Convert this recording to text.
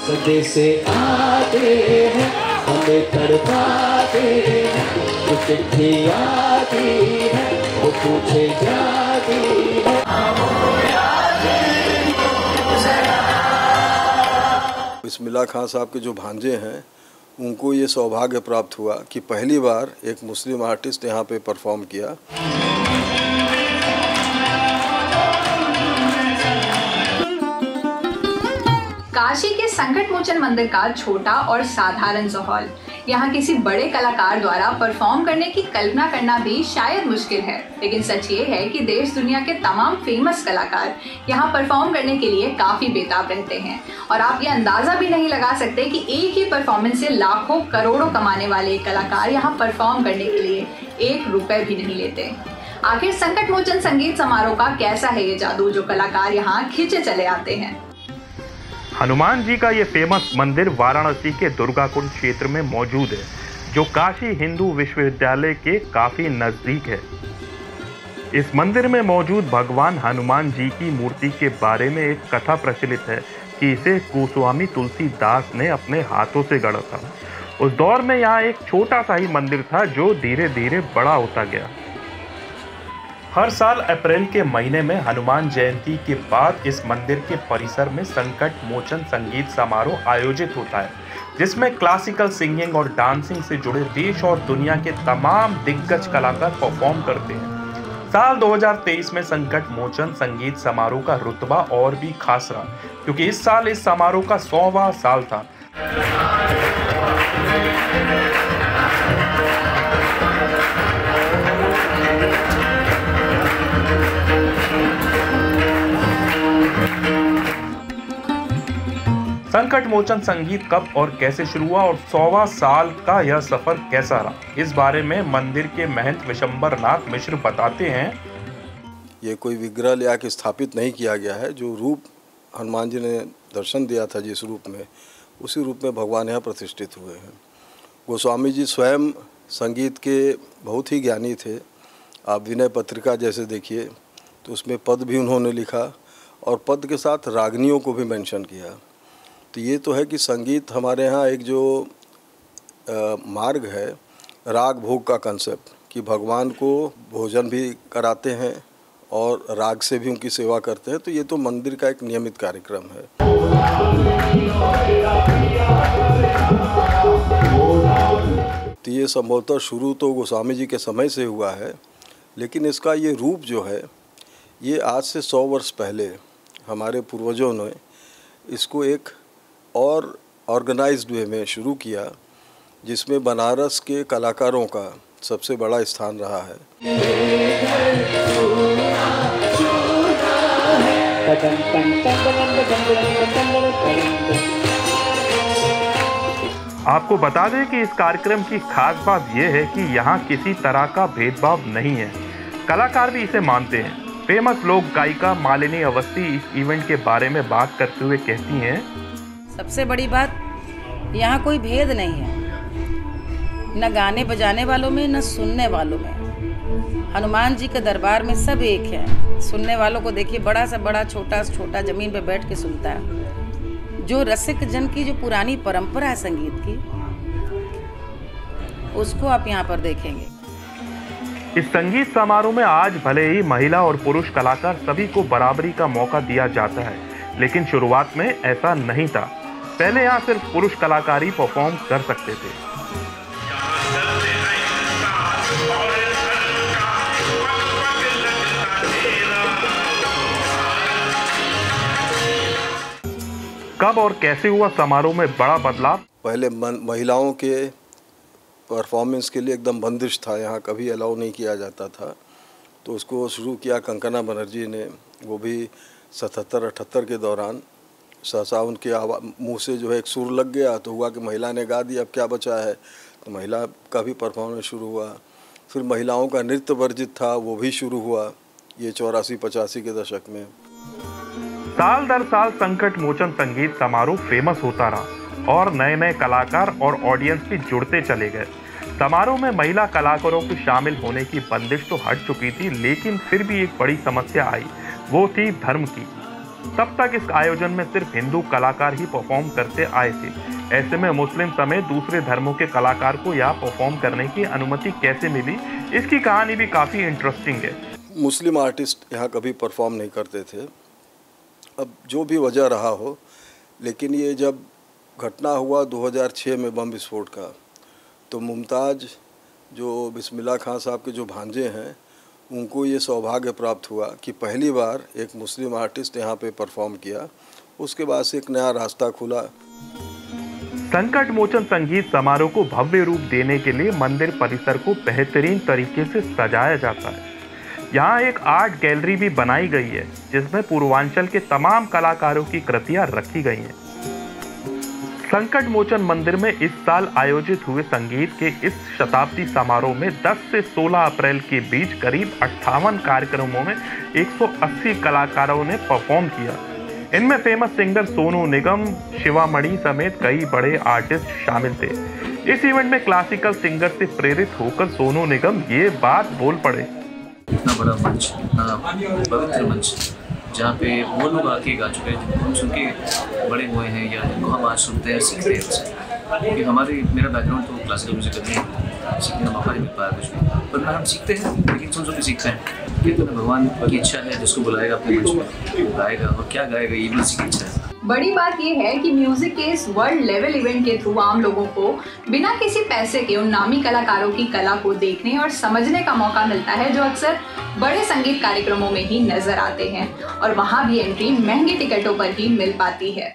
सदे से आते हैं हमें तड़पाते हैं, वो चिट्ठी आती है वो पूछे जाती है। बिस्मिल्लाह खां साहब के जो भांजे हैं उनको ये सौभाग्य प्राप्त हुआ कि पहली बार एक मुस्लिम आर्टिस्ट यहाँ पे परफॉर्म किया। काशी के संकट मोचन मंदिर का छोटा और साधारण सा हॉल, यहाँ किसी बड़े कलाकार द्वारा परफॉर्म करने की कल्पना करना भी शायद मुश्किल है, लेकिन सच ये है कि देश दुनिया के तमाम फेमस कलाकार यहाँ परफॉर्म करने के लिए काफी बेताब रहते हैं और आप ये अंदाजा भी नहीं लगा सकते कि एक ही परफॉर्मेंस से लाखों करोड़ों कमाने वाले एक कलाकार यहाँ परफॉर्म करने के लिए 1 रुपए भी नहीं लेते। आखिर संकट मोचन संगीत समारोह का कैसा है ये जादू जो कलाकार यहाँ खींचे चले आते हैं। हनुमान जी का ये फेमस मंदिर वाराणसी के दुर्गाकुंड क्षेत्र में मौजूद है, जो काशी हिंदू विश्वविद्यालय के काफी नजदीक है। इस मंदिर में मौजूद भगवान हनुमान जी की मूर्ति के बारे में एक कथा प्रचलित है कि इसे गोस्वामी तुलसीदास ने अपने हाथों से गढ़ा था। उस दौर में यहाँ एक छोटा सा ही मंदिर था जो धीरे धीरे बड़ा होता गया। हर साल अप्रैल के महीने में हनुमान जयंती के बाद इस मंदिर के परिसर में संकट मोचन संगीत समारोह आयोजित होता है, जिसमें क्लासिकल सिंगिंग और डांसिंग से जुड़े देश और दुनिया के तमाम दिग्गज कलाकार परफॉर्म करते हैं। साल 2023 में संकट मोचन संगीत समारोह का रुतबा और भी खास रहा, क्योंकि इस साल इस समारोह का 100वां साल था। संकट मोचन संगीत कब और कैसे शुरू हुआ और 100वां साल का यह सफर कैसा रहा, इस बारे में मंदिर के महंत विशंबर नाथ मिश्र बताते हैं। ये कोई विग्रह ले आके स्थापित नहीं किया गया है। जो रूप हनुमान जी ने दर्शन दिया था जिस रूप में, उसी रूप में भगवान यहाँ प्रतिष्ठित हुए हैं। गोस्वामी जी स्वयं संगीत के बहुत ही ज्ञानी थे। आप विनय पत्रिका जैसे देखिए तो उसमें पद भी उन्होंने लिखा और पद के साथ रागनियों को भी मेंशन किया। तो ये तो है कि संगीत हमारे यहाँ एक जो मार्ग है, राग भोग का कंसेप्ट, कि भगवान को भोजन भी कराते हैं और राग से भी उनकी सेवा करते हैं। तो ये तो मंदिर का एक नियमित कार्यक्रम है। तो ये संभवतः शुरू तो गोस्वामी जी के समय से हुआ है, लेकिन इसका ये रूप जो है ये आज से 100 वर्ष पहले हमारे पूर्वजों ने इसको एक और ऑर्गेनाइज्ड वे में शुरू किया, जिसमें बनारस के कलाकारों का सबसे बड़ा स्थान रहा है। आपको बता दें कि इस कार्यक्रम की खास बात यह है कि यहाँ किसी तरह का भेदभाव नहीं है। कलाकार भी इसे मानते हैं। फेमस लोक गायिका मालिनी अवस्थी इस इवेंट के बारे में बात करते हुए कहती हैं, सबसे बड़ी बात यहाँ कोई भेद नहीं है, न गाने बजाने वालों में न सुनने वालों में। हनुमान जी के दरबार में सब एक है। सुनने वालों को देखिए, बड़ा से बड़ा छोटा से छोटा जमीन पे बैठ के सुनता है। जो रसिक जन की जो पुरानी परंपरा है संगीत की, उसको आप यहाँ पर देखेंगे। इस संगीत समारोह में आज भले ही महिला और पुरुष कलाकार सभी को बराबरी का मौका दिया जाता है, लेकिन शुरुआत में ऐसा नहीं था। पहले यहाँ सिर्फ पुरुष कलाकार ही परफॉर्म कर सकते थे। कब और कैसे हुआ समारोह में बड़ा बदलाव? पहले महिलाओं के परफॉर्मेंस के लिए एकदम बंदिश था, यहाँ कभी अलाउ नहीं किया जाता था। तो उसको शुरू किया कंगना बनर्जी ने, वो भी 77-78 के दौरान। सहसा उनके मुंह से जो है एक सुर लग गया, तो हुआ कि महिला ने गा दी, अब क्या बचा है, तो महिला का भी परफॉर्मेंस शुरू हुआ। फिर महिलाओं का नृत्य वर्जित था, वो भी शुरू हुआ ये 84-85 के दशक में। साल दर साल संकट मोचन संगीत समारोह फेमस होता रहा और नए नए कलाकार और ऑडियंस भी जुड़ते चले गए। समारोह में महिला कलाकारों के शामिल होने की बंदिश तो हट चुकी थी, लेकिन फिर भी एक बड़ी समस्या आई, वो थी धर्म की। तब तक इस आयोजन में सिर्फ हिंदू कलाकार ही परफॉर्म करते आए थे। ऐसे में मुस्लिम समेत दूसरे धर्मों के कलाकार को यहाँ परफॉर्म करने की अनुमति कैसे मिली, इसकी कहानी भी काफ़ी इंटरेस्टिंग है। मुस्लिम आर्टिस्ट यहाँ कभी परफॉर्म नहीं करते थे, अब जो भी वजह रहा हो, लेकिन ये जब घटना हुआ 2006 में बम विस्फोट का, तो मुमताज़ जो बिस्मिल्लाह खान साहब के जो भांजे हैं, उनको ये सौभाग्य प्राप्त हुआ कि पहली बार एक मुस्लिम आर्टिस्ट यहाँ पे परफॉर्म किया। उसके बाद से एक नया रास्ता खुला। संकट मोचन संगीत समारोह को भव्य रूप देने के लिए मंदिर परिसर को बेहतरीन तरीके से सजाया जाता है। यहाँ एक आर्ट गैलरी भी बनाई गई है जिसमें पूर्वांचल के तमाम कलाकारों की कृतियां रखी गई हैं। संकट मोचन मंदिर में इस साल आयोजित हुए संगीत के इस शताब्दी समारोह में 10 से 16 अप्रैल के बीच करीब 58 कार्यक्रमों में 180 कलाकारों ने परफॉर्म किया। इनमें फेमस सिंगर सोनू निगम, शिवा मणि समेत कई बड़े आर्टिस्ट शामिल थे। इस इवेंट में क्लासिकल सिंगर से प्रेरित होकर सोनू निगम ये बात बोल पड़े। इतना बड़ा मंच, इतना पवित्र मंच, जहाँ पे वो लोग आके गा चुके हैं जिनको हम सुन के बड़े हुए हैं या जिनको हम आज सुनते हैं, सीखते हैं उससे। क्योंकि मेरा बैकग्राउंड तो क्लासिकल म्यूजिक का नहीं है, सीखने का मौका नहीं मिल पाया कुछ भी, पर हम सीखते हैं, लेकिन सुन के सीखते हैं कि तो भगवान की इच्छा है, जिसको बुलाएगा अपने मंच में वो गाएगा, और क्या गाएगा ये भी उसकी इच्छा है। बड़ी बात यह है कि म्यूजिक के इस वर्ल्ड लेवल इवेंट के थ्रू आम लोगों को बिना किसी पैसे के उन नामी कलाकारों की कला को देखने और समझने का मौका मिलता है, जो अक्सर बड़े संगीत कार्यक्रमों में ही नजर आते हैं, और वहाँ भी एंट्री महंगी टिकटों पर ही मिल पाती है।